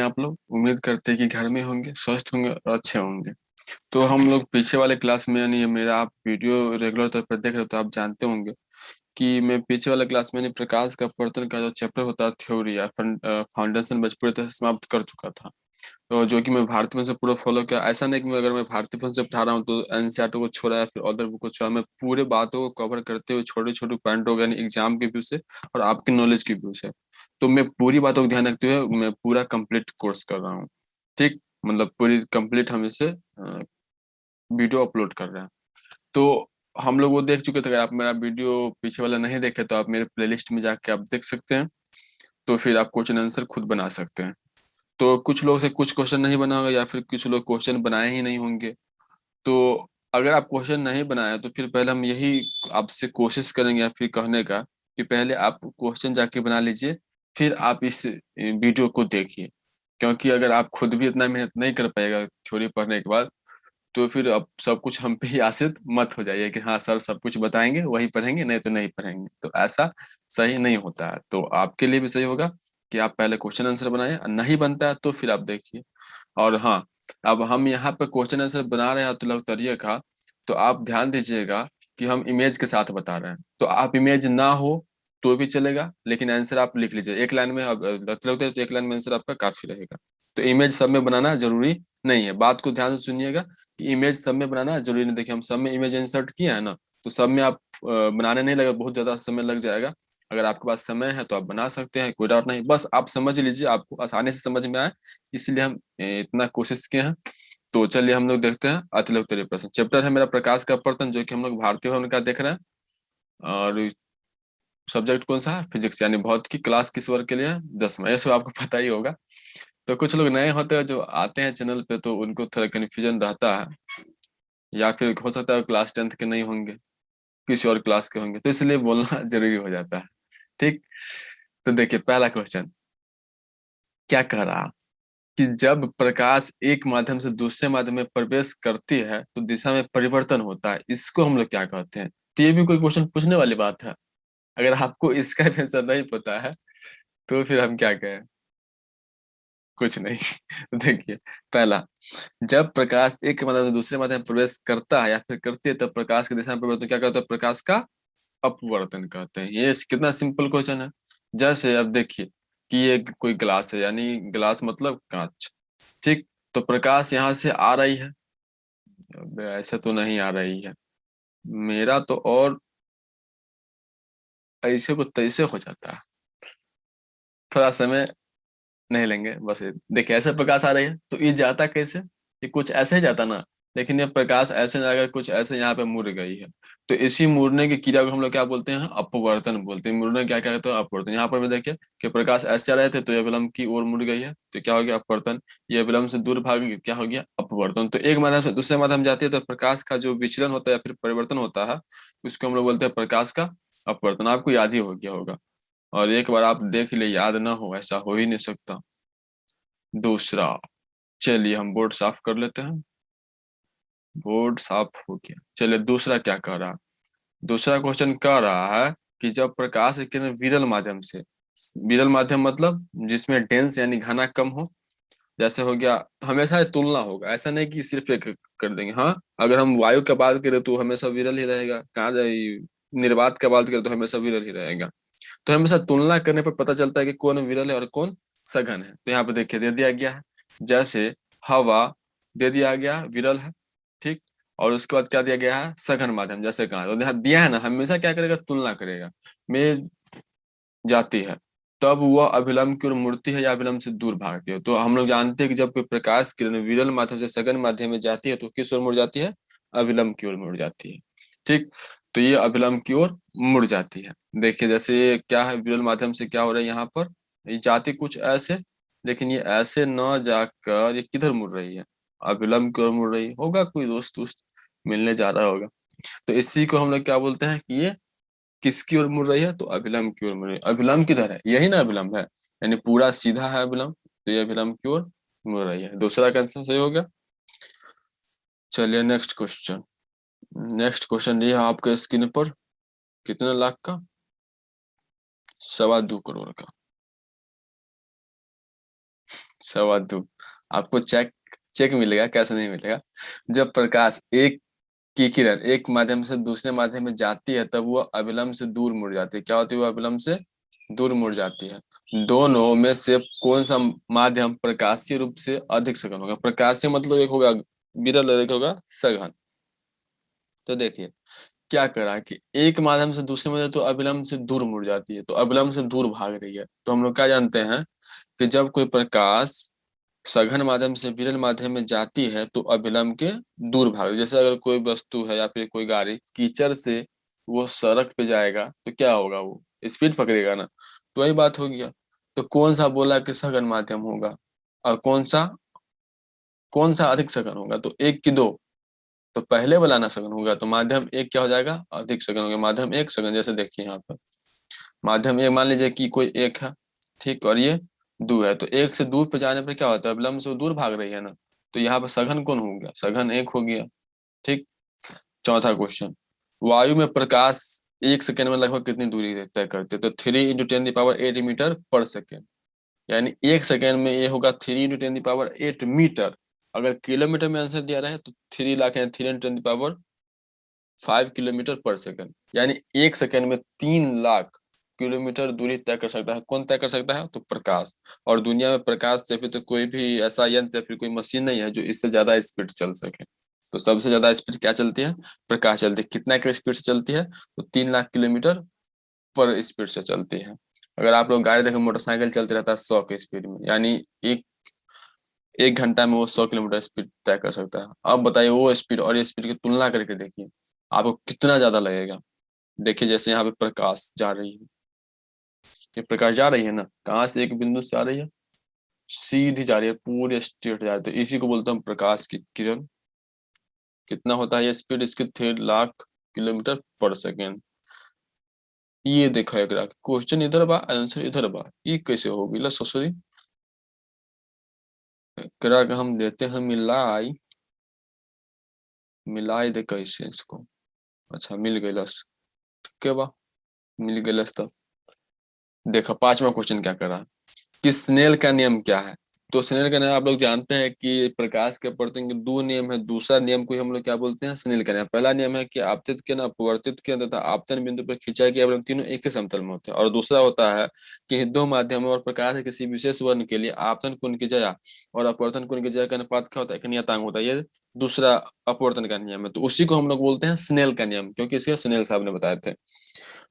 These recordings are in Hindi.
हैं आप लोग? उम्मीद करते हैं कि घर में होंगे, स्वस्थ होंगे और अच्छे होंगे। तो हम लोग पीछे वाले क्लास में, यानी मेरा आप वीडियो रेगुलर तौर पर देख रहे हो तो आप जानते होंगे कि मैं पीछे वाले क्लास में यानी प्रकाश का अपवर्तन का जो चैप्टर होता है थ्योरी या फाउंडेशन बस पूरी तरह से समाप्त कर चुका था। तो जो कि मैं भारतीय वंश से पूरा फॉलो किया। ऐसा नहीं कि मैं अगर मैं भारतीय वंश से पढ़ा रहा हूँ तो एनसीईआरटी को छोड़ा या फिर अदर बुक को छोड़ा। मैं पूरे बातों को कवर करते हुए छोटे छोटे पॉइंट हो गए यानी एग्जाम के व्यू से और आपके नॉलेज के व्यू से। तो मैं पूरी बातों को ध्यान रखते हुए मैं पूरा कंप्लीट कोर्स कर रहा हूँ। ठीक, मतलब पूरी कंप्लीट हम इसे वीडियो अपलोड कर रहे हैं। तो हम लोग वो देख चुके थे। अगर आप मेरा वीडियो पीछे वाला नहीं देखे तो आप मेरे प्लेलिस्ट में जाके आप देख सकते हैं। तो फिर आप क्वेश्चन आंसर खुद बना सकते हैं। तो कुछ लोग से कुछ क्वेश्चन नहीं बना होगा या फिर कुछ लोग क्वेश्चन बनाए ही नहीं होंगे। तो अगर आप क्वेश्चन नहीं बनाए तो फिर पहले हम यही आपसे कोशिश करेंगे या फिर कहने का कि पहले आप क्वेश्चन जाके बना लीजिए, फिर आप इस वीडियो को देखिए। क्योंकि अगर आप खुद भी इतना मेहनत नहीं कर पाएगा थ्योरी पढ़ने के बाद, तो फिर अब सब कुछ हम पे ही आश्रित मत हो जाइए कि हाँ सर सब कुछ बताएंगे वही पढ़ेंगे, नहीं तो नहीं पढ़ेंगे। तो ऐसा सही नहीं होता है। तो आपके लिए भी सही होगा कि आप पहले क्वेश्चन आंसर बनाइए, और नहीं बनता है तो फिर आप देखिए। और हाँ, अब हम यहाँ पे क्वेश्चन आंसर बना रहे हैं अतुल अख्तरिया का। तो आप ध्यान दीजिएगा कि हम इमेज के साथ बता रहे हैं। तो आप इमेज ना हो तो भी चलेगा, लेकिन आंसर आप लिख लीजिए एक लाइन में। अब अतुल अख्तरिया तो एक लाइन में आंसर आपका काफी रहेगा। तो इमेज सब में बनाना जरूरी नहीं है। बात को ध्यान से सुनिएगा कि इमेज सब में बनाना जरूरी नहीं। देखिए हम सब में इमेज इंसर्ट किए हैं ना, तो सब में आप बनाने नहीं लगे, बहुत ज्यादा समय लग जाएगा। अगर आपके पास समय है तो आप बना सकते हैं, कोई डाउट नहीं। बस आप समझ लीजिए, आपको आसानी से समझ में आए, इसलिए हम इतना कोशिश किए हैं। तो चलिए हम लोग देखते हैं अतुल उत्तरीय प्रश्न। चैप्टर है मेरा प्रकाश का अपवर्तन, जो कि हम लोग भारतीय भवन का देख रहे हैं। और सब्जेक्ट कौन सा है? फिजिक्स यानी भौतिकी। क्लास किस वर्ग के लिए है? 10वां। ये सब आपको पता ही होगा। तो कुछ लोग नए होते हैं जो आते हैं चैनल पे, तो उनको थोड़ा कन्फ्यूजन रहता है, या फिर हो सकता है क्लास 10th के नहीं होंगे, किसी और क्लास के होंगे, तो इसलिए बोलना जरूरी हो जाता है। ठीक, तो देखिए पहला क्वेश्चन क्या कह रहा, कि जब प्रकाश एक माध्यम से दूसरे माध्यम में प्रवेश करती है तो दिशा में परिवर्तन होता है, इसको हम लोग क्या कहते हैं? तो ये भी कोई क्वेश्चन पूछने वाली बात है? अगर आपको इसका भी आंसर नहीं पता है तो फिर हम क्या कहें? कुछ नहीं। देखिए, पहला, जब प्रकाश एक माध्यम से दूसरे माध्यम में प्रवेश करता है या फिर करती है तब प्रकाश की दिशा में परिवर्तन क्या कहते हैं? प्रकाश का अपवर्तन कहते हैं। ये कितना सिंपल क्वेश्चन है। जैसे अब देखिए कि ये कोई ग्लास है, यानी ग्लास मतलब कांच। ठीक, तो प्रकाश यहाँ से आ रही है। अब ऐसे तो नहीं आ रही है मेरा तो, और ऐसे को तैसे हो जाता है। थोड़ा समय नहीं लेंगे बस। देखिए ऐसे प्रकाश आ रही है तो ये जाता कैसे? ये कुछ ऐसे ही जाता ना। लेकिन ये प्रकाश ऐसे ना, अगर कुछ ऐसे यहाँ पे मुड़ गई है तो इसी मुड़ने की क्रिया को हम लोग क्या बोलते हैं? अपवर्तन बोलते हैं। मुड़ने क्या क्या कहते हैं? अपवर्तन। यहाँ पर भी देखिए कि प्रकाश ऐसे आ रहे थे तो ये विलंब की ओर मुड़ गई है, तो क्या हो गया? अपवर्तन। ये विलंब से दूर भाग गई, क्या हो गया? अपवर्तन। तो एक माध्यम से दूसरे माध्यम जाती है तो प्रकाश का जो विचलन होता है या फिर परिवर्तन होता है, उसको हम लोग बोलते हैं प्रकाश का अपवर्तन। आपको याद ही हो गया होगा। और एक बार आप देख ले, याद ना हो ऐसा हो ही नहीं सकता। दूसरा, चलिए हम बोर्ड साफ कर लेते हैं। बोर्ड साफ हो गया। चलिए दूसरा क्या कह रहा है? दूसरा क्वेश्चन कह रहा है कि जब प्रकाश एक किरण विरल माध्यम से, विरल माध्यम मतलब जिसमें डेंस यानी घना कम हो, जैसे हो गया, तो हमेशा ये तुलना होगा, ऐसा नहीं कि सिर्फ एक कर देंगे। हाँ, अगर हम वायु का बात करें तो हमेशा विरल ही रहेगा। कहाँ जाए, निर्वात का बात करें तो हमेशा विरल ही रहेगा। तो हमेशा तुलना करने पर पता चलता है कि कौन विरल है और कौन सघन है। तो यहाँ पे देखिए दे दिया गया है। जैसे हवा दे दिया गया विरल है। ठीक, और उसके बाद क्या दिया गया है? सघन माध्यम। जैसे कहा तो यहाँ दिया है ना, हमेशा क्या करेगा? तुलना करेगा। में जाती है तब वह अभिलंब की ओर मुड़ती है या अभिलंब से दूर भागती है। तो हम लोग जानते हैं कि जब कोई प्रकाश किरण विरल माध्यम से सघन माध्यम में जाती है तो किस ओर मुड़ जाती है? अभिलंब की ओर मुड़ जाती है। ठीक, तो ये अभिलंब की ओर मुड़ जाती है। देखिए जैसे ये क्या है, विरल माध्यम से क्या हो रहा है यहाँ पर? ये जाती कुछ ऐसे, लेकिन ये ऐसे न जाकर ये किधर मुड़ रही है? अभिलंब की ओर मुड़ रही होगा। कोई दोस्त दोस्त मिलने जा रहा होगा। तो इसी को हम लोग क्या बोलते हैं कि ये किसकी ओर मुड़ रही है? तो अभिलंब की ओर मुड़ रही है। अभिलंब किधर है? यही ना अभिलंब है, यानी पूरा सीधा है अभिलंब, तो ये अभिलंब की ओर मुड़ रही है। दूसरा का आंसर सही हो गया। चलिए नेक्स्ट क्वेश्चन। नेक्स्ट क्वेश्चन ये है आपके स्क्रीन पर। कितने लाख का? 2.25 करोड़ का। सवा दो। आपको चेक चेक मिलेगा, कैसे नहीं मिलेगा। जब प्रकाश एक की किरण एक माध्यम से दूसरे माध्यम में जाती है तब वो अविलंब से दूर मुड़ जाती है। क्या होती है? वो अविलंब से दूर मुड़ जाती है। दोनों में से कौन सा माध्यम प्रकाशीय रूप से अधिक सघन होगा? प्रकाशीय मतलब एक होगा विरल और एक होगा सघन। तो देखिए क्या करा कि एक माध्यम से दूसरे माध्यम तो अविलंब से दूर मुड़ जाती है, तो अविलंब से दूर भाग रही है। तो हम लोग क्या जानते हैं कि जब कोई प्रकाश सघन माध्यम से विरल माध्यम में जाती है तो अविलंब के दूर भाग। जैसे अगर कोई वस्तु है या फिर कोई गाड़ी कीचड़ से वो सड़क पे जाएगा तो क्या होगा? वो स्पीड पकड़ेगा ना। तो वही बात हो गया। तो कौन सा बोला कि सघन माध्यम होगा, और कौन सा अधिक सघन होगा? तो एक की दो, तो पहले वाला ना सघन होगा तो माध्यम एक क्या हो जाएगा? अधिक सघन हो गया। माध्यम एक सघन, जैसे देखिए यहाँ पर माध्यम एक मान लीजिए कि कोई एक है, ठीक, और ये दो है, तो एक से दो पे जाने पर क्या होता है? अविलंब से वो दूर भाग रही है ना। तो यहाँ पर सघन कौन हो गया? सघन एक हो गया। ठीक। चौथा क्वेश्चन, वायु में प्रकाश एक सेकेंड में लगभग कितनी दूरी तय करते हैं? तो 3 × 10⁻⁸मीटर पर सेकेंड। यानी एक सेकेंड में ये होगा 3 × 10⁸मीटर। अगर किलोमीटर में आंसर दिया रहे तो 3 लाख, यानी 3 × 10⁵ किलोमीटर पर सेकेंड। यानी एक सेकेंड में 3 लाख किलोमीटर दूरी तय कर सकता है। कौन तय कर सकता है? तो प्रकाश। और दुनिया में प्रकाश से फिर तो कोई भी ऐसा यंत्र या फिर कोई मशीन नहीं है जो इससे ज्यादा स्पीड चल सके। तो सबसे ज्यादा स्पीड क्या चलती है? प्रकाश चलती है। कितना की स्पीड से चलती है? तो 3 लाख किलोमीटर पर स्पीड से चलती है। अगर आप लोग गाड़ी देखें, मोटरसाइकिल चलते रहता है 100 की स्पीड में, यानी एक एक घंटा में वो 100 किलोमीटर स्पीड तय कर सकता है। अब बताइए वो स्पीड और ये स्पीड की तुलना करके देखिए आपको कितना ज्यादा लगेगा। देखिए जैसे यहाँ पे प्रकाश जा रही है, ये प्रकाश जा रही है ना, कहाँ से? एक बिंदु से आ रही है, सीधी जा रही है, पूरे स्ट्रेट जा रही है। तो इसी को बोलते हैं प्रकाश की किरण। कितना होता है ये स्पीड इसकी? 3 लाख किलोमीटर पर सेकेंड। ये देखा है ग्राफ, क्वेश्चन इधर बा आंसर इधर बा, ये कैसे होगी? ला ससुरी करा के हम देते हैं मिलाई, मिलाई दे कैसे इसको। अच्छा मिल गई लस, ठीक है बा, मिल गई लस। तब देखो पांचवा क्वेश्चन क्या करा कि स्नेल का नियम क्या है? तो स्नेल का नियम आप लोग जानते हैं कि प्रकाश के अपवर्तन के दो नियम है। दूसरा नियम को हम लोग क्या बोलते हैं? स्नेल का नियम। पहला नियम है कि आपतित किरण अपवर्तित किरण तथा आपतन बिंदु पर खिंचाई की अवलंब तीनों एक ही समतल में होते हैं। और दूसरा होता है कि दो माध्यमों और प्रकाश के किसी विशेष वर्ण के लिए आपतन कोण की जया और अपवर्तन कोण की जया का अनुपात क्या होता है? एक नियतांक होता है। ये दूसरा अपवर्तन का नियम है, तो उसी को हम लोग बोलते हैं स्नेल का नियम, क्योंकि इसके स्नेल साहब ने बताए थे।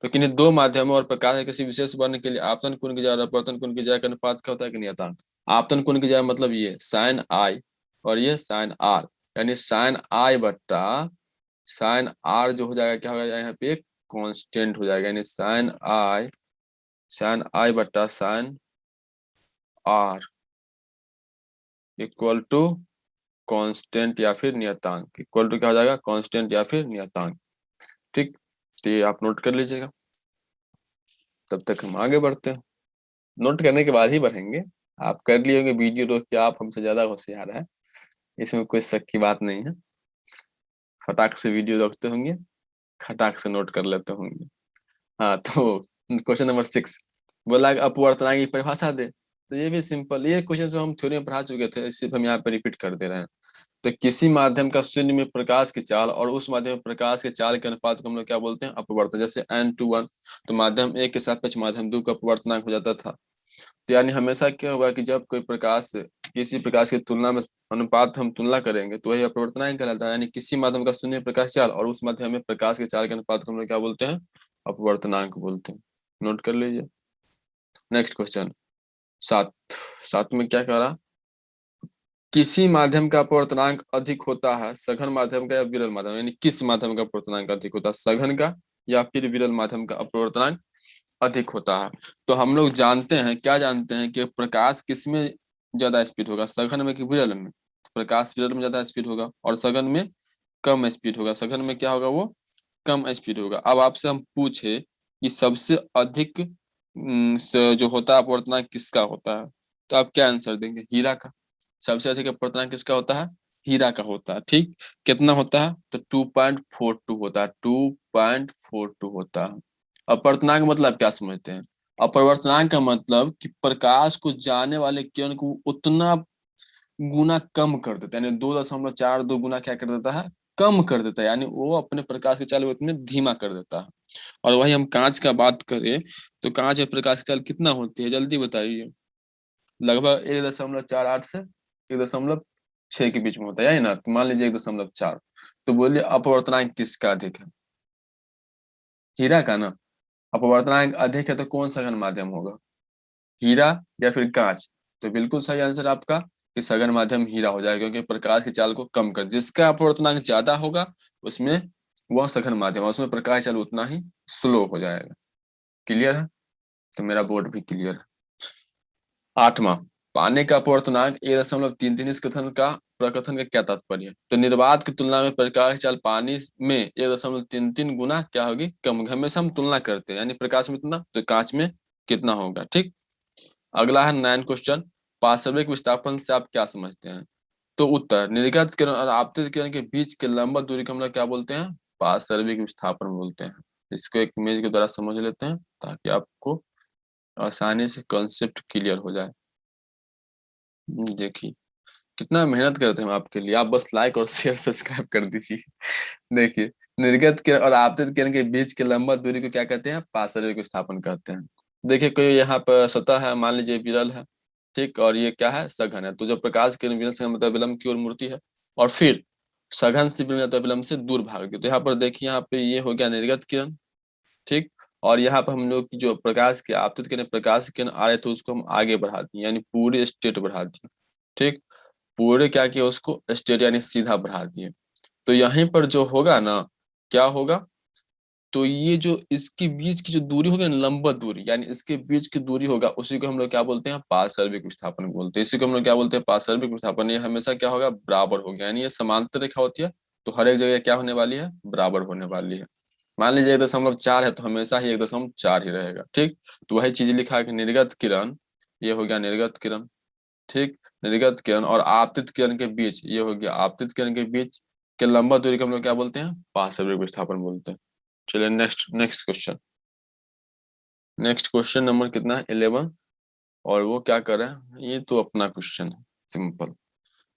तो किन्हीं दो माध्यमों और प्रकाश के किसी विशेष वर्ण के लिए आपतन कोण की जया और अपवर्तन कोण की जया का अनुपात क्या होता है? कि नियतांक। आपतन कोण की जया मतलब ये साइन आई और ये साइन आर, यानी साइन आई बट्टा साइन आर जो हो जाएगा क्या हो जाएगा यहाँ पे? एक कांस्टेंट हो जाएगा। यानी साइन आई बट्टा sine R equal to constant या फिर नियतांक। इक्वल टू क्या हो जाएगा? कांस्टेंट या फिर नियतांक। ठीक। तो ये आप नोट कर लीजिएगा। तब तक हम आगे बढ़ते हैं। नोट करने के बाद ही बढ़ेंगे। आप कर लिए होंगे वीडियो रोक के, आप हमसे ज्यादा होशियार है, इसमें कोई शक की बात नहीं है। फटाक से वीडियो रोकते होंगे, खटाक से नोट कर लेते होंगे। हाँ तो क्वेश्चन नंबर 6 बोला कि अपवर्तनांक की परिभाषा दे। तो ये भी सिंपल, ये क्वेश्चन जो हम थ्योरी में पढ़ा चुके थे, सिर्फ हम यहाँ पे रिपीट कर दे रहे हैं। तो किसी माध्यम का शून्य में प्रकाश की चाल और उस माध्यम में प्रकाश के चाल के अनुपात को हम लोग क्या बोलते हैं? अपवर्तन। जैसे n/1, तो माध्यम एक के सापेक्ष माध्यम दो का अपवर्तनांक हो जाता था। तो यानी हमेशा क्या होगा कि जब कोई प्रकाश किसी प्रकाश की तुलना में अनुपात हम तुलना करेंगे तो वही अपवर्तनांक कहलाता है। यानी किसी माध्यम का शून्य प्रकाश चाल और उस माध्यम में प्रकाश के चाल के अनुपात को हम लोग क्या बोलते हैं? अपवर्तनांक बोलते हैं। नोट कर लीजिए। Next question 7। सात में क्या करा? किसी माध्यम का अपवर्तनांक अधिक होता है सघन माध्यम का या विरल माध्यम, यानी किस माध्यम का अपवर्तनांक अधिक होता है? सघन का या फिर विरल माध्यम का अपवर्तनांक अधिक होता है? तो हम लोग जानते हैं, क्या जानते हैं कि प्रकाश किसमें ज्यादा स्पीड होगा? सघन में कि विरल में? प्रकाश विरल में ज्यादा स्पीड होगा और सघन में कम स्पीड होगा। सघन में क्या होगा? वो कम स्पीड होगा। अब आपसे हम पूछे कि सबसे अधिक जो होता है अपवर्तनांक किसका होता है, तो आप क्या आंसर देंगे? हीरा का। सबसे अधिक अपवर्तनांक किसका होता है? हीरा का होता है। ठीक। कितना होता है? तो 2.42 होता है। 2.42 होता है। अपवर्तनांक मतलब क्या समझते हैं? अपवर्तनांक का मतलब कि प्रकाश को जाने वाले किरण को उतना गुना कम कर देता है, यानी 2.42 गुना क्या कर देता है, कम कर देता है, यानी वो अपने प्रकाश की चाल को इतने धीमा कर देता है। और वही हम कांच का बात करें तो कांच में प्रकाश की चाल कितना होती है, जल्दी बताइए। लगभग 1.48 से 1.6 के बीच में होता है, यही ना, तो मान लीजिए 1.4। तो बोलिए अपवर्तनांक किसका अधिक है, हीरा का ना। अपवर्तनांक अधिक है तो कौन सा घन माध्यम होगा, हीरा या फिर कांच। तो बिल्कुल सही आंसर आपका कि सघन माध्यम हीरा हो जाएगा, क्योंकि प्रकाश की चाल को कम कर, जिसका अपवर्तनांक ज्यादा होगा उसमें वह सघन माध्यम है, उसमें प्रकाश चाल उतना ही स्लो हो जाएगा। क्लियर है, तो मेरा बोर्ड भी क्लियर है। आठवां, पानी का अपवर्तनांक 1.33, इस कथन का प्रकथन का क्या तात्पर्य है। तो निर्वात की तुलना में प्रकाश चाल पानी में 1.33 गुना क्या होगी, कम होगी। हमेशा हम तुलना करते हैं, यानी प्रकाश में कितना तो कांच में कितना होगा। ठीक, अगला है 9 क्वेश्चन, पार्श्विक विस्थापन से आप क्या समझते हैं। तो उत्तर, निर्गत किरण और आपतित किरण के बीच के लंबा दूरी को हम लोग क्या बोलते हैं, पार्श्विक विस्थापन बोलते हैं। इसको एक इमेज के द्वारा समझ लेते हैं ताकि आपको आसानी से कॉन्सेप्ट क्लियर हो जाए। देखिए कितना मेहनत करते हैं हम आपके लिए, आप बस लाइक और शेयर सब्सक्राइब कर दीजिए। देखिए, निर्गत किरण और आपतित किरण के बीच के लंबा दूरी को क्या कहते हैं, पार्श्विक विस्थापन कहते हैं। देखिए कोई यहाँ पर सतह है, मान लीजिए विरल है, ठीक, और ये क्या है, सघन है। तो जब प्रकाश किरण विरल से मतलब विलंब की ओर मुड़ती है और फिर सघन से मतलब विलंब से दूर भागती है। तो यहाँ पर देखिए, यहाँ पे ये हो गया निर्गत किरण, ठीक। और यहाँ पर हम लोग की जो प्रकाश की आपतित किरण, प्रकाश की किरण आ रहे तो उसको हम आगे बढ़ा दिए, यानी पूरी स्ट्रेट बढ़ा दिए, ठीक। पूरे क्या किया, उसको स्ट्रेट यानी सीधा बढ़ा दिए। तो यहीं पर जो होगा ना, क्या होगा, तो ये जो इसके बीच की जो दूरी होगी ना, लंबवत दूरी, यानी इसके बीच की दूरी होगा, उसी को हम लोग क्या बोलते हैं, पार्श्विक विस्थापन बोलते हैं। इसी को हम लोग क्या बोलते हैं, पार्श्विक विस्थापन। ये हमेशा क्या होगा, बराबर हो गया, यानी ये समांतर रेखा होती है तो हर एक जगह क्या होने वाली है, बराबर होने वाली है। मान लीजिए 1.4 है तो हमेशा ही 1.4 ही रहेगा, ठीक। तो वही चीज लिखा है कि निर्गत किरण, ये हो गया निर्गत किरण, ठीक। निर्गत किरण और आपतित किरण के बीच, ये हो गया आपतित किरण के बीच के लंबा दूरी को हम लोग क्या बोलते हैं, पार्श्विक विस्थापन बोलते हैं। चलिए next next question. Next question number कितना है, 11। और वो क्या कर रहा है, ये तो अपना क्वेश्चन है, सिंपल।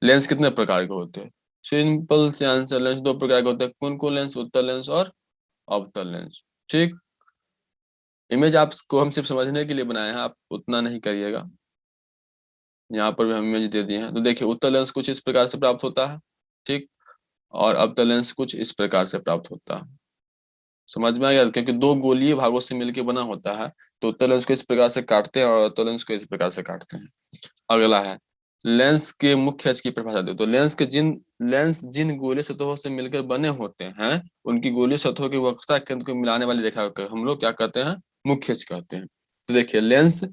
लेंस कितने प्रकार के होते हैं, सिंपल से आंसर, लेंस दो प्रकार के होते हैं। कौन कौन लेंस, उत्तल लेंस और अवतल लेंस, ठीक। इमेज आपको हम सिर्फ समझने के लिए बनाए हैं, आप उतना नहीं करिएगा। यहाँ पर भी हम इमेज दे दिए हैं। तो देखिए, उत्तल लेंस कुछ इस प्रकार से प्राप्त होता है, ठीक। और अवतल लेंस कुछ इस प्रकार से प्राप्त होता है। समझ में आ गया, क्योंकि दो गोलीय भागों से मिलकर बना होता है। तो उत्तल लेंस को इस प्रकार से काटते हैं और अवतल लेंस को इस प्रकार से काटते हैं। अगला है, लेंस के मुख्य अक्ष की परिभाषा दो। तो लेंस जिन गोलीय सतहों से मिलकर बने होते हैं, उनकी गोलीय सतहों की वक्रता केंद्र को मिलाने वाली रेखा को हम लोग क्या कहते हैं, मुख्य अक्ष कहते हैं। तो देखिए लेंस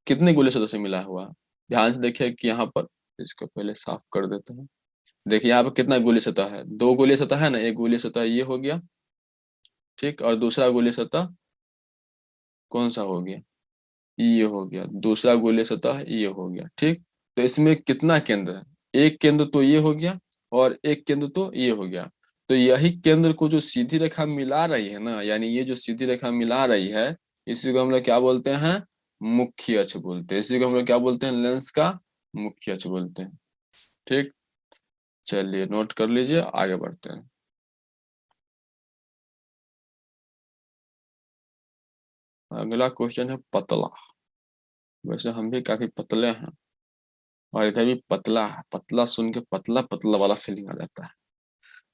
कितने गोलीय सतहों से मिला हुआ है, ध्यान से देखिए कि यहाँ पर, इसको पहले साफ कर देते हैं। देखिए यहाँ पर कितना गोलीय सतह है, दो गोलीय सतह है ना, एक गोलीय सतह ये हो गया, ठीक। और दूसरा गोलीय सतह कौन सा हो गया, ये हो गया, दूसरा गोलीय सतह ये हो गया, ठीक। तो इसमें कितना केंद्र है, एक केंद्र तो ये हो गया और एक केंद्र तो ये हो गया। तो यही केंद्र को जो सीधी रेखा मिला रही है ना, यानी ये जो सीधी रेखा मिला रही है, इसी को हम लोग क्या बोलते हैं, मुख्य अक्ष बोलते हैं। इसी को हम लोग क्या बोलते हैं, लेंस का मुख्य अक्ष बोलते हैं, ठीक। चलिए नोट कर लीजिए, आगे बढ़ते हैं। अगला क्वेश्चन है पतला। वैसे हम भी काफी पतले हैं और इधर भी पतला है, पतला सुन के पतला पतला वाला फीलिंग आ जाता है।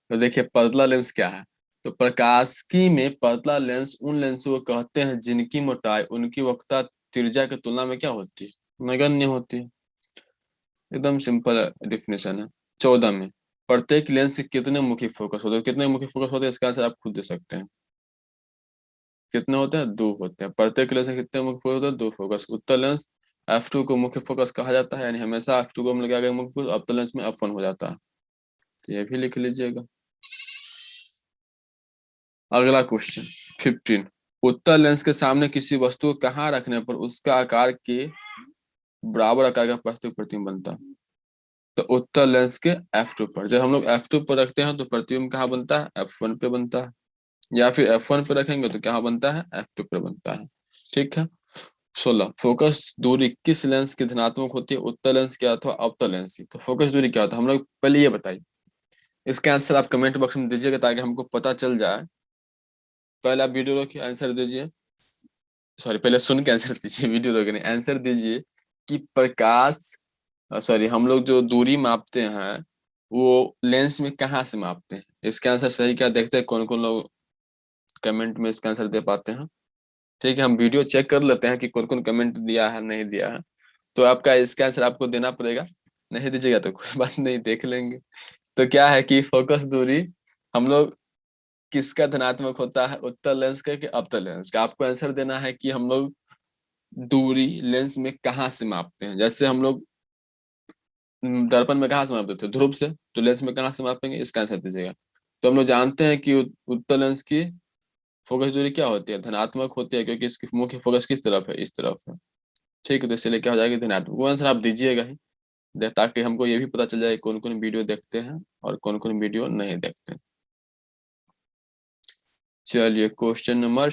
तो देखिए पतला लेंस क्या है, तो प्रकाशिकी में पतला लेंस उन लेंसों को कहते हैं जिनकी मोटाई उनकी वक्रता त्रिज्या की तुलना में क्या होती है, नगण्य होती है। एकदम सिंपल डिफिनेशन है। 14 में, प्रत्येक लेंस के कितने मुखी फोकस होते हैं, कितने मुखी फोकस होते हैं इसका आंसर आप खुद दे सकते हैं। कितने होते हैं, दो होते हैं। प्रत्येक लेंस में कितने मुख्य फोकस होते हैं, दो फोकस। उत्तल लेंस f2 को मुख्य फोकस कहा जाता है, यानी हमेशा f2 को हम लोग क्या करेंगे, मुख्य फोकस। अवतल लेंस में f1 हो जाता है। तो ये भी लिख लीजिएगा। अगला क्वेश्चन 15, उत्तल लेंस के सामने किसी वस्तु को कहाँ रखने पर उसका आकार के बराबर आकार का वास्तविक प्रतिबिंब बनता है। तो उत्तल लेंस के f2 पर, जब हम लोग f2 पर रखते हैं तो प्रतिबिंब कहाँ बनता है, f1 पे बनता है। या फिर f1 पे रखेंगे तो कहाँ बनता है, f2 पे बनता है, ठीक है। 16 फोकस दूरी किस लेंस की धनात्मक होती है, उत्तल लेंस की अथवा अवतल लेंस की। तो फोकस दूरी क्या होता है हम लोग पहले ये बताइए। इसका आंसर आप कमेंट बॉक्स में दीजिएगा ताकि हमको पता चल जाए। पहले आप वीडियो रोक के आंसर दीजिए। सॉरी, पहले सुन के आंसर दीजिए, वीडियो रोक नहीं, आंसर दीजिए कि प्रकाश, सॉरी, हम लोग जो दूरी मापते हैं वो लेंस में कहाँ से मापते हैं। इसका आंसर सही क्या, देखते हैं कौन कौन लोग कमेंट में इसका आंसर दे पाते हैं। ठीक है, हम वीडियो चेक कर लेते हैं कि कौन कौन कमेंट दिया है नहीं दिया है। तो आपका इसका आंसर आपको देना पड़ेगा, नहीं दीजिएगा तो कोई बात नहीं, देख लेंगे। तो क्या है कि फोकस दूरी हम लोग किसका धनात्मक होता है, उत्तल लेंस का कि अवतल लेंस का। आपको आंसर देना है कि हम लोग दूरी लेंस में कहाँ से मापते हैं। जैसे हम लोग दर्पण में कहाँ से मापते थे, ध्रुव से, तो लेंस में कहाँ से मापेंगे, इसका आंसर दीजिएगा। तो हम लोग जानते हैं कि उत्तल लेंस की फोकस दूरी क्या होती है, धनात्मक होती है, क्योंकि इसकी मुख्य फोकस किस तरफ है, इस तरफ है। ठीक है, तो इसलिए क्या हो जाएगी, धनात्मक। वो आंसर आप दीजिएगा ही, ताकि हमको ये भी पता चल जाए कौन कौन वीडियो देखते हैं और कौन कौन वीडियो नहीं देखते। चलिए क्वेश्चन नंबर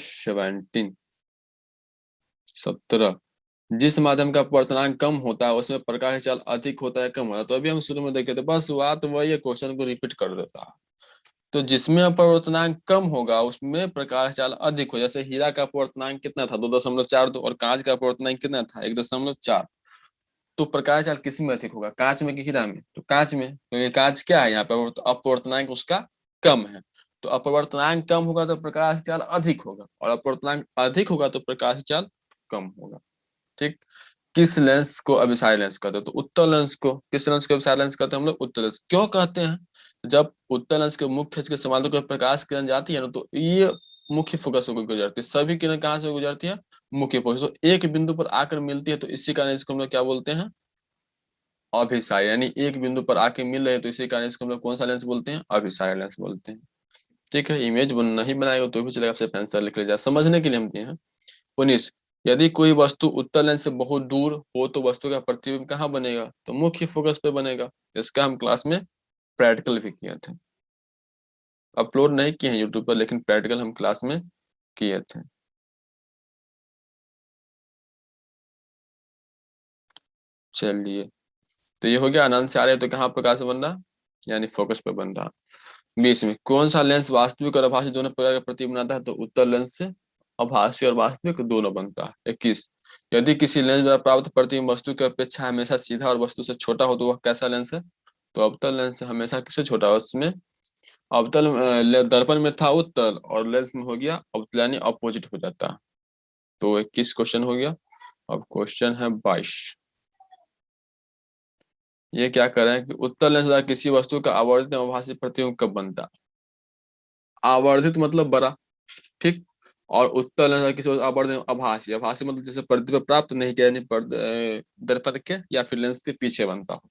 17। जिस माध्यम का अपवर्तनांक कम होता है उसमें प्रकाश चाल अधिक होता है कम होता है। तो अभी हम शुरू में देखे थे, बस बात वही है, क्वेश्चन को रिपीट कर देता है। तो जिसमें अपवर्तनांक कम होगा उसमें प्रकाश चाल अधिक हो। जैसे हीरा का अपवर्तनांक कितना था, 2.42, और कांच का अपवर्तनांक कितना था, 1.4। तो प्रकाश चाल किस में अधिक होगा, कांच में कि हीरा में, तो कांच में, क्योंकि कांच क्या है यहाँ पे, अपवर्तनांक उसका कम है। तो अपवर्तनांक कम होगा तो प्रकाश चाल अधिक होगा, और अपवर्तनांक अधिक होगा तो प्रकाश चाल कम होगा। ठीक। किस लेंस को अभिसारी लेंस कहते हैं, तो उत्तल लेंस को। किस लेंस को अभिसारी लेंस कहते हैं हम लोग, उत्तल लेंस। क्यों कहते हैं, जब उत्तल लेंस के मुख्य अक्ष के समानांतर कोई प्रकाश किरण जाती है ना, तो ये मुख्य फोकस होकर गुजरती है। सभी किरण कहाँ से गुजरती है, मुख्य फोकस। तो एक बिंदु पर आकर मिलती है, तो इसी कारण इसको हम लोग क्या बोलते हैं, अभिसारी। यानी एक बिंदु पर आके मिल रहे हैं, तो इसी कारण इसको हम लोग कौन सा लेंस बोलते हैं, अभिसारी लेंस बोलते हैं। ठीक है, इमेज बन नहीं बनाएगा तो भी चलेगा, आपसे आंसर लिख लीजिए, समझने के लिए हम दिए हैं। 19। यदि कोई वस्तु उत्तल लेंस से बहुत दूर हो तो वस्तु का प्रतिबिंब कहाँ बनेगा, तो मुख्य फोकस पे बनेगा। इसका हम क्लास में प्रैक्टिकल भी किए थे, अपलोड नहीं किए हैं यूट्यूब पर, लेकिन प्रैक्टिकल हम क्लास में किए थे। चलिए, तो ये हो गया, अनंत से आ रहे तो कहाँ प्रकाश बन रहा, यानी फोकस पे बन रहा। 20 में कौन सा लेंस वास्तविक और आभासी दोनों प्रकार का प्रतिबिंब बनाता है, तो उत्तल लेंस से आभासी और वास्तविक दोनों बनता है। 21। यदि किसी लेंस द्वारा प्राप्त प्रतिबिंब वस्तु की अपेक्षा हमेशा सीधा और वस्तु से छोटा हो तो वह कैसा लेंस है, तो अवतल लेंस से हमेशा किससे छोटा है, उसमें अवतल, दर्पण में था उत्तल और लेंस में हो गया अवतल, यानी अपोजिट हो जाता है। तो 21 क्वेश्चन हो गया। अब क्वेश्चन है 22। ये क्या कर रहे हैं कि उत्तल लेंस द्वारा किसी वस्तु का आवर्धित एवं आभासी प्रतिबिंब कब बनता है। आवर्धित मतलब बड़ा, ठीक। और उत्तल लेंस किसी वस्तु आवर्धित, आभासी, आभासी मतलब जैसे पर्दे पर प्राप्त नहीं किया, यानी दर्पण के या फिर लेंस के पीछे बनता हो।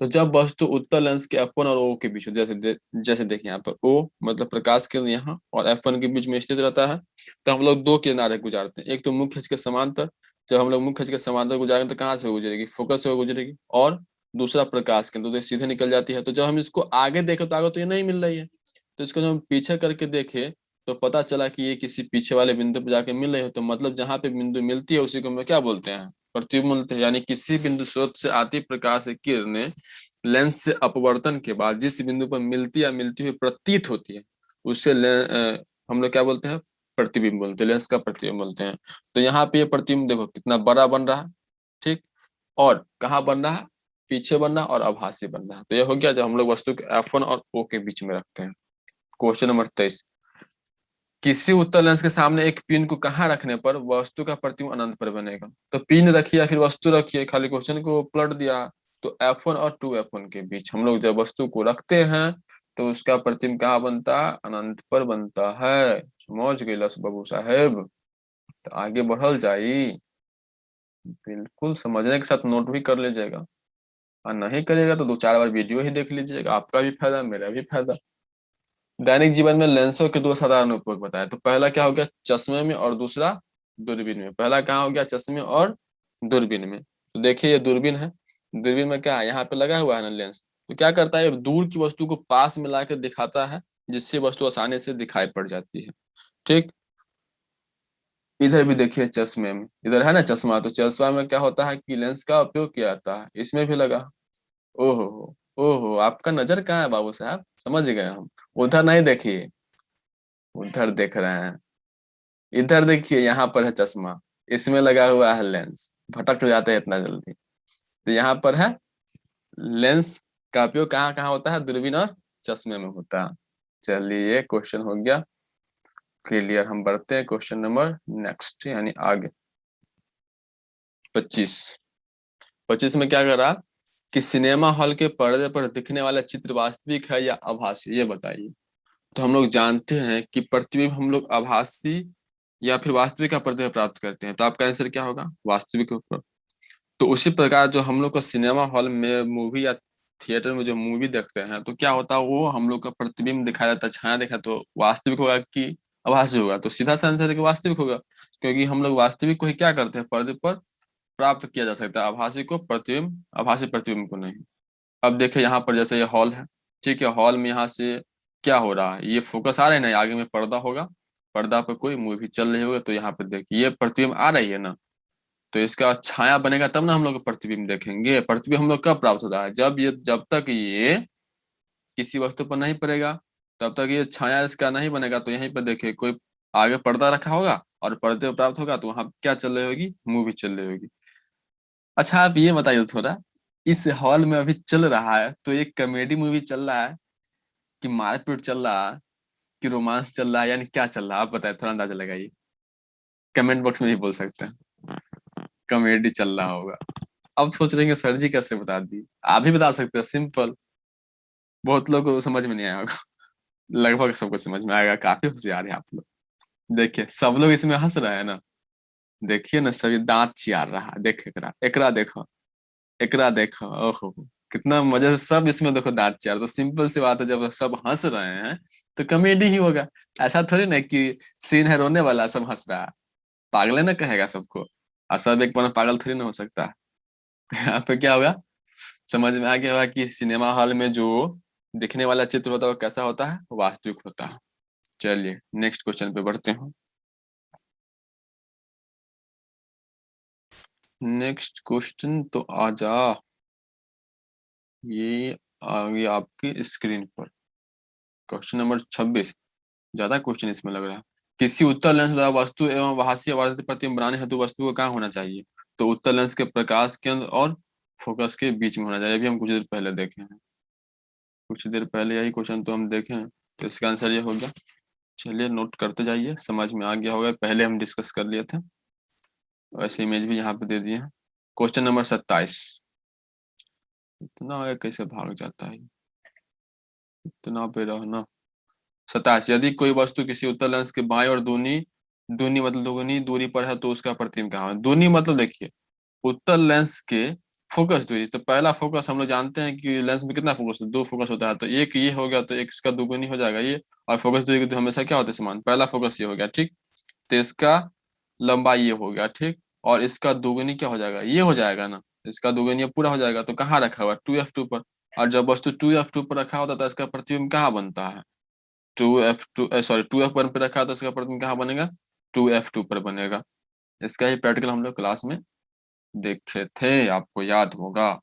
तो जब वस्तु उत्तल लेंस के F1 और O के बीच हो, जैसे देखिए यहाँ पर O मतलब प्रकाश किरण यहाँ और F1 के बीच में स्थित रहता है, तो हम लोग दो किनारे गुजारते हैं। एक तो मुख्य अक्ष के समांतर, जब हम लोग मुख्य अक्ष के समांतर गुजारेंगे तो कहाँ से गुजरेगी, फोकस से गुजरेगी। और दूसरा प्रकाश केंद्र, तो सीधे निकल जाती है। तो जब हम इसको आगे देखें तो आगे तो ये नहीं मिल रही है, तो इसको जब हम पीछे करके देखे तो पता चला कि ये किसी पीछे वाले बिंदु पर जाके मिल रही है। तो मतलब जहाँ पे बिंदु मिलती है उसी को हम लोग क्या बोलते हैं, प्रतिबिंब बोलते हैं। यानी किसी बिंदु स्रोत से आती प्रकाश की किरणें लेंस से अपवर्तन के बाद जिस बिंदु पर मिलती या मिलती हुई प्रतीत होती है उससे हम लोग क्या बोलते हैं, प्रतिबिंब बोलते हैं, लेंस का प्रतिबिंब बोलते हैं। तो यहाँ पे ये प्रतिबिंब देखो कितना बड़ा बन रहा है, ठीक। और कहाँ बन रहा है, पीछे बन रहा है और आभासी बन रहा है। तो ये हो गया जब हम लोग वस्तु के F1 और O के बीच में रखते हैं। Question number 23। किसी उत्तल लेंस के सामने एक पिन को कहाँ रखने पर वस्तु का प्रतिबिंब अनंत पर बनेगा। तो पिन रखिए या फिर वस्तु रखिए, खाली क्वेश्चन को पलट दिया। तो F1 और 2F1 के बीच हम लोग जब वस्तु को रखते हैं तो उसका प्रतिबिंब कहाँ बनता है, अनंत पर बनता है। समझ गए लस बाबू साहेब, तो आगे बढ़ल जाई, बिल्कुल समझने के साथ नोट भी कर लीजिएगा, और नहीं करेगा तो दो चार बार वीडियो ही देख लीजिएगा, आपका भी फायदा मेरा भी फायदा। दैनिक जीवन में लेंसों के दो साधारण उपयोग बताए। तो पहला क्या हो गया, चश्मे में, और दूसरा दूरबीन में। पहला कहाँ हो गया, चश्मे और दूरबीन में। तो देखिए ये दूरबीन है, दूरबीन में क्या है, यहाँ पे लगा हुआ है ना लेंस। तो क्या करता है, ये दूर की वस्तु को पास में लाकर दिखाता है, जिससे वस्तु आसानी से दिखाई पड़ जाती है। ठीक। इधर भी देखिए चश्मे में, इधर है ना चश्मा, तो चश्मा में क्या होता है कि लेंस का उपयोग किया जाता है, इसमें भी लगा। ओहो ओहो, आपका नजर कहाँ है बाबू साहब, समझ गए हम। उधर नहीं देखिए, उधर देख रहे हैं, इधर देखिए, यहाँ पर है चश्मा, इसमें लगा हुआ है लेंस, भटक जाते हैं इतना जल्दी। तो यहाँ पर है लेंस का उपयोग कहाँ कहाँ होता है, दूरबीन और चश्मे में होता है। चलिए क्वेश्चन हो गया क्लियर, हम बढ़ते हैं क्वेश्चन नंबर नेक्स्ट यानी आगे। 25। 25 में क्या करा कि सिनेमा हॉल के पर्दे पर दिखने वाला चित्र वास्तविक है या आभासी, ये बताइए। तो हम लोग जानते हैं कि प्रतिबिंब हम लोग आभासी या फिर वास्तविक का प्रतिबिंब प्राप्त करते हैं, तो आपका आंसर क्या होगा, वास्तविक के ऊपर। तो उसी प्रकार जो हम लोग को सिनेमा हॉल में मूवी या थिएटर में जो मूवी देखते हैं, तो क्या होता है, वो हम लोग का प्रतिबिंब दिखाया जाता है, छाया दिखा, तो वास्तविक होगा कि आभासी होगा, तो सीधा सा आंसर है कि वास्तविक होगा, क्योंकि हम लोग वास्तविक को ही क्या करते हैं, पर्दे पर प्राप्त किया जा सकता है, आभासी को प्रतिबिंब, आभासी प्रतिबिंब को नहीं। अब देखिए यहाँ पर जैसे ये हॉल है, ठीक है, हॉल में यहाँ से क्या हो रहा है, ये फोकस आ रहा है ना, आगे में पर्दा होगा, पर्दा पर कोई मूवी चल रही होगी, तो यहाँ पे देखिए ये प्रतिबिंब आ रही है ना, तो इसका छाया बनेगा तब ना हम लोग प्रतिबिंब देखेंगे। प्रतिबिंब हम लोग कब प्राप्त होता है, जब तक ये किसी वस्तु पर नहीं पड़ेगा, तब तक ये छाया इसका नहीं बनेगा। तो यहीं पर देखिए कोई आगे पर्दा रखा होगा और पर्दे पर प्राप्त होगा, तो वहां क्या चल रही होगी, मूवी चल रही होगी। अच्छा आप ये बताइए थोड़ा, इस हॉल में अभी चल रहा है तो एक कॉमेडी मूवी चल रहा है कि मारपीट चल रहा है कि रोमांस चल रहा है, यानी क्या चल रहा है, आप बताइए, थोड़ा अंदाजा लगाइए, कमेंट बॉक्स में भी बोल सकते हैं। कॉमेडी चल रहा होगा। अब सोच रहे हैं सर जी कैसे बता दी, आप भी बता सकते हैं, सिंपल। बहुत लोगों को समझ में नहीं आया होगा, लगभग सबको समझ में आएगा, काफी होशियार है आप लोग। देखिए सब लोग इसमें हंस रहे हैं ना, देखिए ना, सभी दांत चियार रहा है, देख एकरा एकरा देखो, एकरा देखो, ओहो कितना मजे से सब इसमें देखो दांत चियार। तो सिंपल सी बात है, जब सब हंस रहे हैं तो कॉमेडी ही होगा। ऐसा थोड़ी ना कि सीन है रोने वाला, सब हंस रहा है, पागल है ना कहेगा सबको, और सब एक बार में पागल थोड़ी ना हो सकता है। यहाँ पे क्या होगा, समझ में आ गया होगा कि सिनेमा हॉल में जो दिखने वाला चित्र होता है वो कैसा होता है, वास्तविक होता है। चलिए नेक्स्ट क्वेश्चन पे बढ़ते हैं। नेक्स्ट क्वेश्चन तो आ जा, ये आ गया आपकी स्क्रीन पर, क्वेश्चन नंबर 26। ज्यादा क्वेश्चन इसमें लग रहा है। किसी उत्तल लेंस द्वारा वस्तु एवं आभासी आवर्त प्रतिबिंब बनाने हेतु वस्तु को कहाँ होना चाहिए, तो उत्तल लेंस के प्रकाश केंद्र और फोकस के बीच में होना चाहिए, अभी हम कुछ देर पहले देखे हैं, कुछ देर पहले यही क्वेश्चन तो हम देखे हैं, तो इसका आंसर ये हो गया। चलिए नोट करते जाइए, समझ में आ गया होगा, पहले हम डिस्कस कर लिए थे, वैसे इमेज भी यहाँ पे दे दिए हैं। Question number 27। इतना आगे कैसे भाग जाता है, इतना पे रहना। 27, यदि कोई वस्तु किसी उत्तल लेंस के बाएं और दूनी दूनी मतलब दुगुनी दूरी पर है तो उसका प्रतिबिंब कहाँ है। दूनी मतलब देखिए उत्तल लेंस के फोकस दूरी, तो पहला फोकस हम लोग जानते हैं कि लेंस में कितना फोकस, दो फोकस होता है, तो एक ये हो गया तो एक इसका दुगुनी हो जाएगा ये, और फोकस दूरी तो हमेशा क्या होता है समान, पहला फोकस ये हो गया, ठीक। तो इसका लंबाई ये हो गया, ठीक, और इसका दुगुनी क्या हो जाएगा, ये हो जाएगा ना, इसका दुगुनी ये पूरा हो जाएगा, तो कहाँ रखा हुआ, 2f2 पर। और जब वस्तु 2f2 पर रखा होता है तो इसका प्रतिबिंब कहाँ बनता है, 2f2 सॉरी 2f1 पे रखा है तो इसका प्रतिबिंब कहाँ बनेगा, 2f2 पर बनेगा। इसका ही प्रैक्टिकल हम लोग क्लास में देखे थे, आपको याद होगा।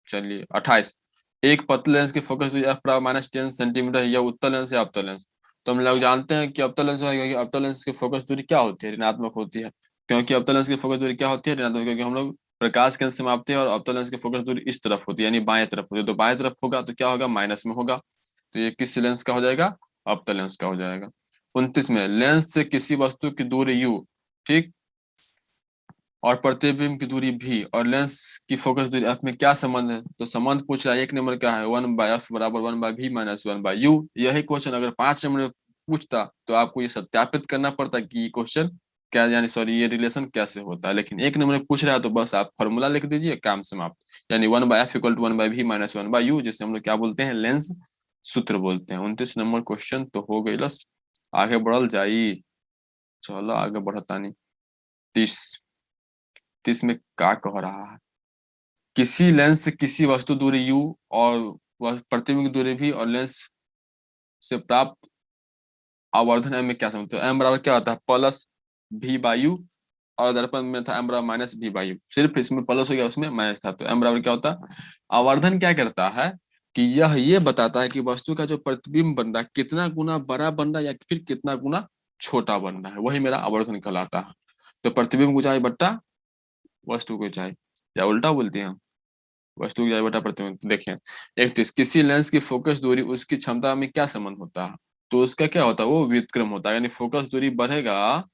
चलिए 28, एक पतले लेंस की फोकस दूरी f माइनस 10 सेंटीमीटर, यह उत्तल लेंस या अवतल लेंस। तो हम लोग जानते हैं कि अवतल लेंस क्योंकि अवतल लेंस की फोकस दूरी क्या होती है, ऋणात्मक होती है। क्योंकि अवतल लेंस की फोकस दूरी क्या होती है, ऋणात्मक, क्योंकि हम लोग प्रकाश केंद्र से मापते हैं और अवतल लेंस की फोकस दूरी इस तरफ होती है, यानी बाएं तरफ होती है, तो बाएं तरफ होगा तो क्या होगा, माइनस में होगा। तो ये किस लेंस का हो जाएगा, अवतल लेंस का हो जाएगा। 29 में लेंस से किसी वस्तु की दूरी यू, ठीक, और प्रतिबिंब की दूरी भी और लेंस की फोकस दूरी एफ में क्या संबंध है, तो संबंध पूछ रहा है, एक नंबर क्या है, 1/f बराबर 1/v माइनस 1/u। यही क्वेश्चन अगर 5 नंबर में पूछता तो आपको ये सत्यापित करना पड़ता कि ये क्वेश्चन क्या, यानी सॉरी ये रिलेशन कैसे होता है, लेकिन एक नंबर में पूछ रहा है तो बस आप फॉर्मूला लिख दीजिए, काम समाप्त। यानी 1/f equal to 1/v minus 1/u, जिसे हम लोग क्या बोलते हैं, लेंस सूत्र बोलते हैं। 29 नंबर क्वेश्चन तो हो गई, बस आगे बढ़ल जाई, चलो आगे बढ़ता नहीं। 30, 30 में क्या कह रहा है, किसी लेंस से किसी वस्तु दूरी u और वह प्रतिबिंब की दूरी भी और लेंस से प्राप्त आवर्धन m में क्या समझते हो, m बराबर क्या होता है, प्लस v बाई u, और दर्पण में था m बराबर माइनस v बाई u। सिर्फ इसमें प्लस हो गया, उसमें माइनस था, तो m बराबर क्या होता है? आवर्धन क्या करता है कि यह ये बताता है कि वस्तु का जो प्रतिबिंब बन रहा है कितना गुना बड़ा बन रहा है या फिर कितना गुना छोटा बन रहा है, वही मेरा आवर्धन कहलाता है। तो प्रतिबिंब की ऊंचाई बट्टा वस्तु की ऊंचाई, या उल्टा बोलते हैं, वस्तु की ऊंचाई बटा प्रतिबिंब। देखिए, एक चीज, किसी लेंस की फोकस दूरी उसकी क्षमता में क्या संबंध होता है? तो उसका क्या होता है? वो व्युत्क्रम होता है, यानी फोकस दूरी बढ़ेगा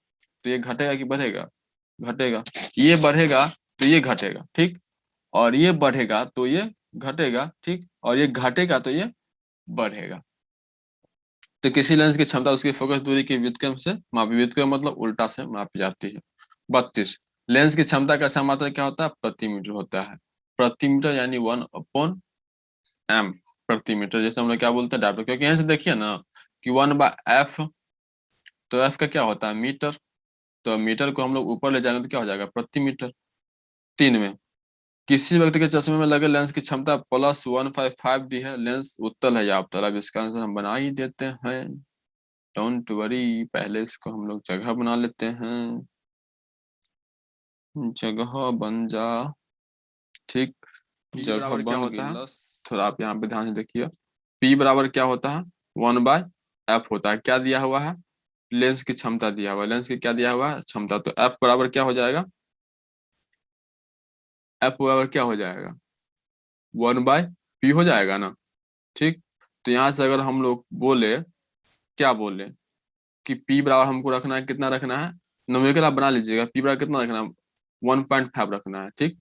तो ये घटेगा कि बढ़ेगा? घटेगा। ये बढ़ेगा तो ये घटेगा, ठीक। और ये बढ़ेगा तो ये घटेगा, ठीक। और ये घटेगा तो ये बढ़ेगा। तो किसी लेंस की क्षमता उसकी फोकस दूरी के व्युत्क्रम से मापी, व्युत्क्रम मतलब उल्टा से मापी जाती है। 32, लेंस की क्षमता का समात्रक क्या होता है? प्रति मीटर होता है। प्रति मीटर यानी 1/m प्रति मीटर। जैसे हम लोग क्या बोलते हैं, डायरेक्ट, क्योंकि यहाँ से देखिए ना कि 1/f, तो f का क्या होता है? मीटर। तो मीटर को हम लोग ऊपर ले जाएंगे तो क्या हो जाएगा? प्रति मीटर। 3 में, किसी व्यक्ति के चश्मे में लगे लेंस की क्षमता +155 डी है, लेंस उत्तल है या अवतल? अब इसका आंसर हम बना ही देते हैं, डोंट वरी। पहले इसको हम लोग जगह बना लेते हैं, जगह बन जा, ठीक। जगह बन गई। थोड़ा आप यहाँ पे ध्यान से देखिए, P बराबर क्या होता है? 1/f होता है। क्या दिया हुआ है? लेंस की क्षमता दिया हुआ है। लेंस की क्या दिया हुआ है? क्षमता। तो F बराबर क्या हो जाएगा? F बराबर क्या हो जाएगा? 1/p हो जाएगा ना, ठीक। तो यहाँ से अगर हम लोग बोले, क्या बोले कि P बराबर हमको रखना है, कितना रखना है? न्यूमेरिकल आप बना लीजिएगा। P बराबर कितना रखना है? 1.5 रखना है, ठीक।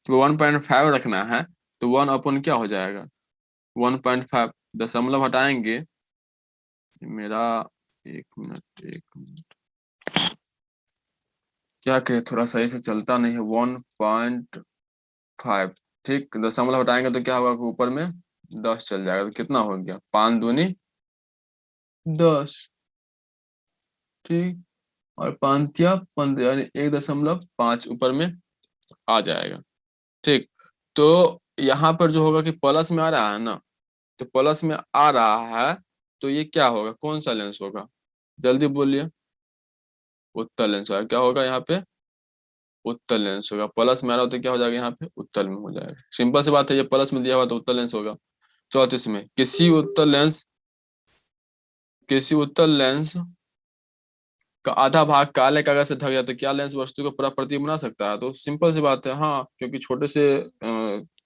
तो 1.5 रखना है, तो 1 अपन क्या हो जाएगा? 1.5, दशमलव हटाएंगे मेरा, 1 मिनट 1 मिनट, क्या करें, थोड़ा सही से चलता नहीं है। 1.5, ठीक। दशमलव हटाएंगे तो क्या होगा कि ऊपर में 10 चल जाएगा, तो कितना हो गया? 5 दूनी 10, ठीक। और 5 या 15, यानी 1.5 ऊपर में आ जाएगा, ठीक। तो यहाँ पर जो होगा कि प्लस में आ रहा है ना, तो प्लस में आ रहा है, तो ये क्या होगा? कौन सा लेंस होगा? जल्दी बोलिए। उत्तल लेंस होगा। क्या होगा यहाँ पे? उत्तल लेंस होगा। प्लस में आ रहा हो तो क्या हो जाएगा? यहाँ पे उत्तल में हो जाएगा। सिंपल सी बात है, ये प्लस में दिया हुआ तो उत्तल लेंस होगा। 34 में, किसी उत्तल लेंस का आधा भाग काले कागज से ढक जाए तो क्या लेंस वस्तु को पूरा प्रतिबिंब बना सकता है? तो सिंपल सी बात है, हाँ, क्योंकि छोटे से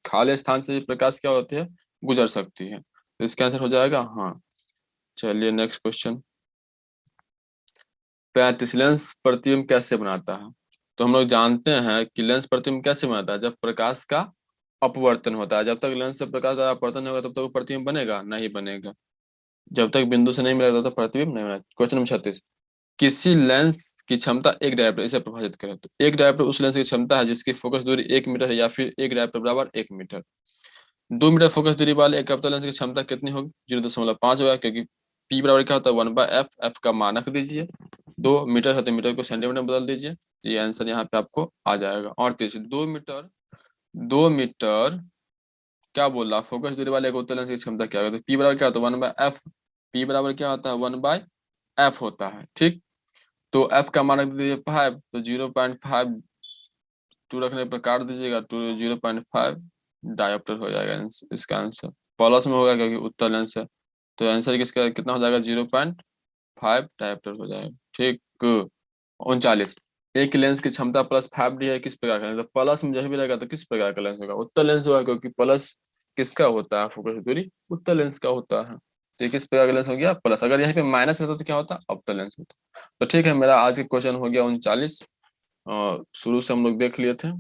खाली स्थान से प्रकाश क्या होती है? गुजर सकती है। तो इसका आंसर हो जाएगा हाँ। चलिए नेक्स्ट क्वेश्चन। 35, लेंस प्रतिबिंब कैसे बनाता है? तो हम लोग जानते हैं कि लेंस प्रतिबिंब कैसे बनाता है, जब प्रकाश का अपवर्तन होता है। जब तक लेंस से प्रकाश का अपवर्तन नहीं होगा तब तक वो प्रतिबिंब बनेगा? नहीं बनेगा। जब तक बिंदु से नहीं मिलेगा तब तक प्रतिबिंब नहीं बनेगा। क्वेश्चन नंबर 36, किसी लेंस की क्षमता एक डायप्टर, इसे परिभाषित करें। तो एक डायप्टर उस लेंस की क्षमता है जिसकी फोकस दूरी 1 मीटर है, या फिर एक डायप्टर बराबर 1 मीटर। 2 मीटर फोकस दूरी वाले एक अवतल लेंस की क्षमता कितनी होगी? 0.5 होगा, क्योंकि P बराबर क्या होता है? 1/f, f का मानक दीजिए। 2 मीटर है तो मीटर को सेंटीमीटर में बदल दीजिए, ये आंसर यहाँ पे आपको आ जाएगा। और तीसरी, 2 मीटर क्या बोल रहा? फोकस दूरी वाले एक अवतल लेंस की क्षमता क्या होगी? तो P बराबर क्या होता है? 1/f। P बराबर क्या होता है? 1/f होता है, ठीक। तो f का मानक दीजिए 5, तो 0.5 2 रखने पर काट दीजिएगा, तो 0.5 डायोप्टर हो जाएगा इसका आंसर। प्लस में होगा क्योंकि उत्तल लेंस है, तो आंसर किसका कितना हो जाएगा? 0.5 डायोप्टर हो जाएगा, ठीक। 39, एक लेंस की क्षमता +5D है, किस प्रकार का लेंस? तो प्लस में जब भी रहेगा तो किस प्रकार का लेंस होगा? उत्तल लेंस होगा, क्योंकि प्लस किसका होता है? फोकस दूरी उत्तल लेंस का होता है। तो ये किस प्रकार का लेंस हो गया? प्लस। अगर यहाँ पे माइनस रहता तो क्या होता? अवतल लेंस होता। तो ठीक है, मेरा आज का क्वेश्चन हो गया 39, शुरू से हम लोग देख लिए थे।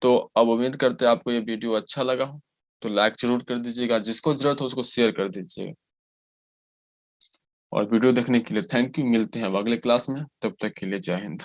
तो अब उम्मीद करते हैं आपको ये वीडियो अच्छा लगा हो, तो लाइक जरूर कर दीजिएगा, जिसको जरूरत हो उसको शेयर कर दीजिएगा। और वीडियो देखने के लिए थैंक यू। मिलते हैं अब अगले क्लास में, तब तक के लिए जय हिंद।